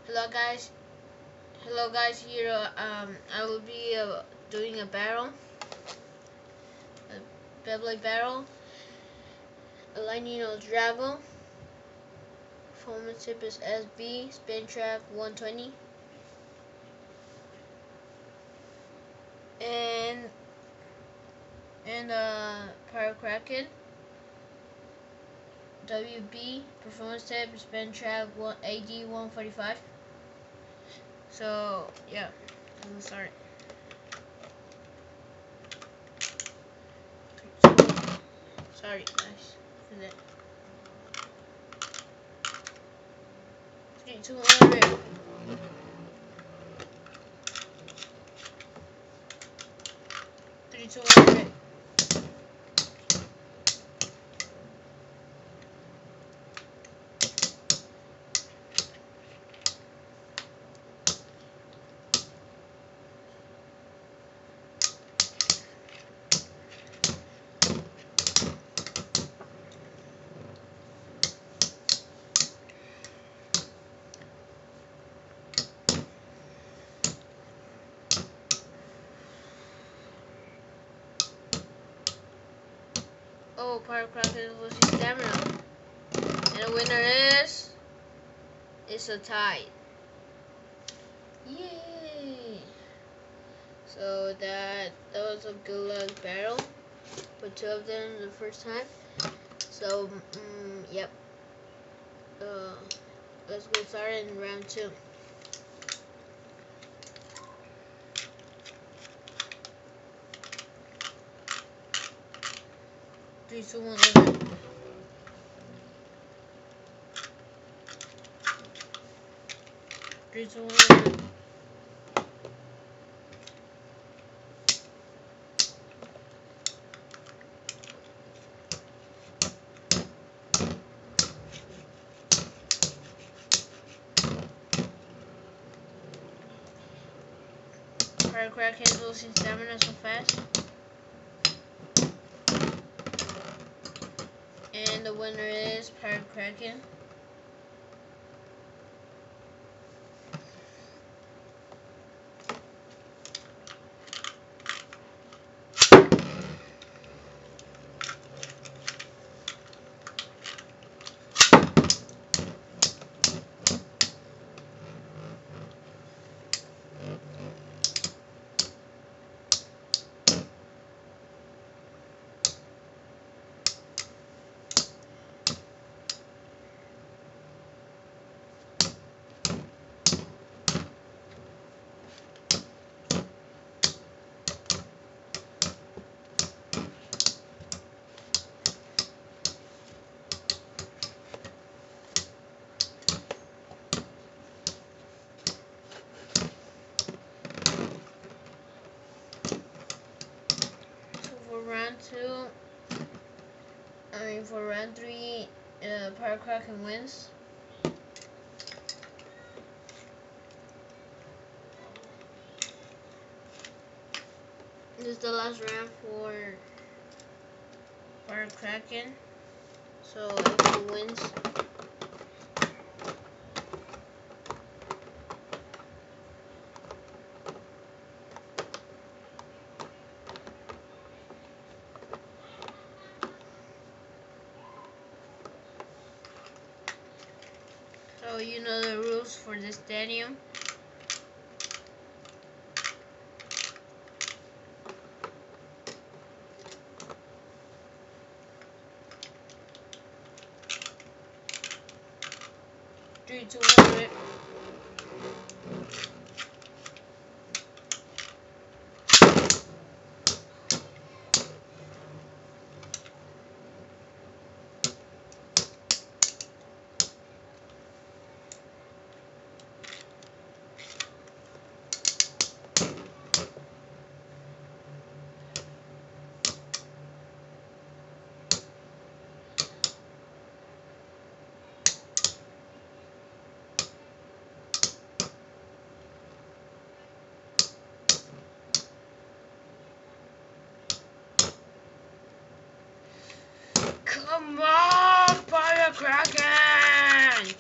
Hello guys, here I will be doing a battle, a beyblade battle, aligning of drago. Performance tip is SB, spin track 120, and power kraken. WB performance tip, spin track AD 145. So yeah, let's start. Sorry guys for that. 3, 2, 1, rip. 3, 2, 1, rip. Oh, power kraken losing stamina. And the winner is it's a tie. Yay! So that was a good luck battle for 2 of them the first time. So yep. Let's get started in round 2. 3, 2, 1, let's go. 3, 2, 1, let's go. Power kraken losing stamina so fast. And the winner is power kraken. For round 3, power kraken wins. This is the last round for power kraken. So if he wins, so you know the rules for the stadium. Three, two, one, rip. Come on, power kraken!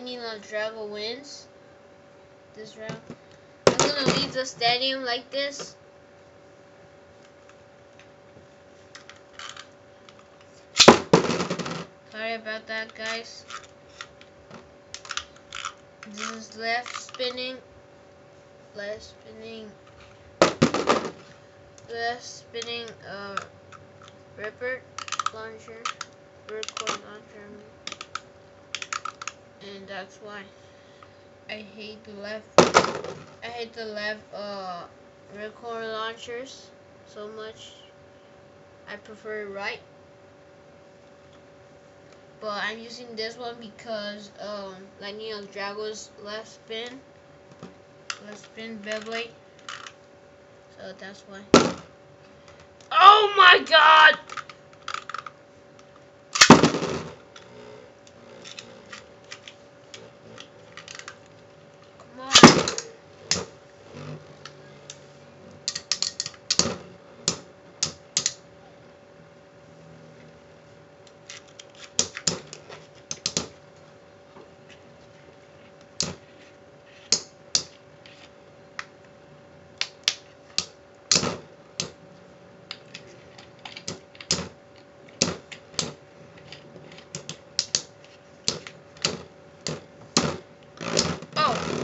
Lightning or Drago wins this round. I'm gonna leave the stadium like this. Sorry about that, guys. This is left spinning, ripper launcher, record launcher, and that's why I hate the left record launchers so much. I prefer right, but I'm using this one because Lightning of Drago's left spin beyblade, so that's why. Oh my god! Come on.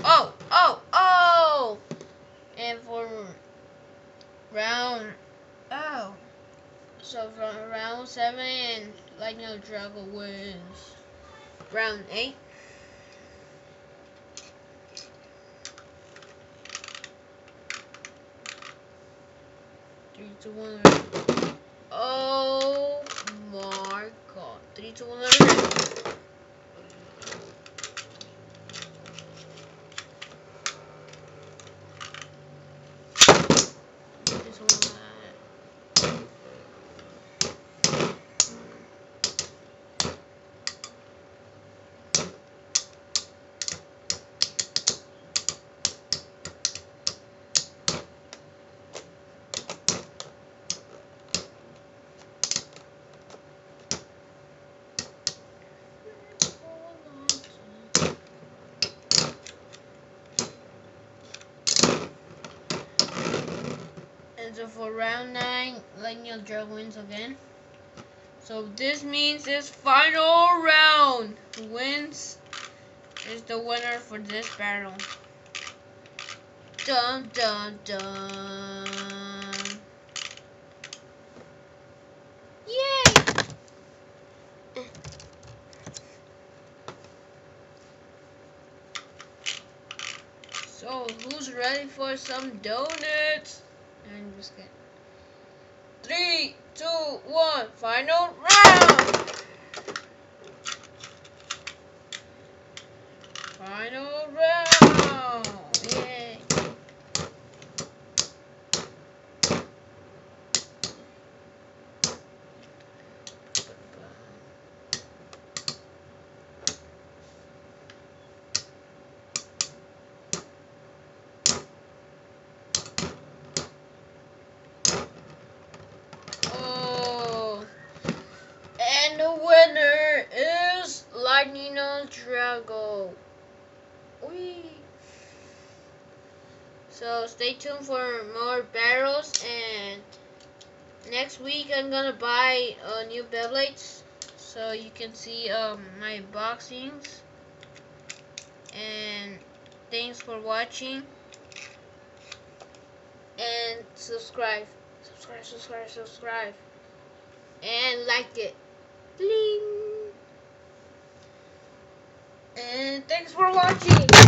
Oh! And for round, so from round 7, Lightning of Drago wins. Round 8. Three, two, one. Oh my god. 3, 2, 1, let it. And so for round 9, Lightning of Drago wins again. So this means this final round. Who wins is the winner for this battle. Dun dun dun. Yay! So who's ready for some donuts? I'm just kidding. 3, 2, 1, final round! Final round! Yay! And the winner is Lightning of Drago. Whee! So stay tuned for more battles, and next week I'm gonna buy new beyblades so you can see my boxings. And thanks for watching, and subscribe, and like it. Bling. And thanks for watching.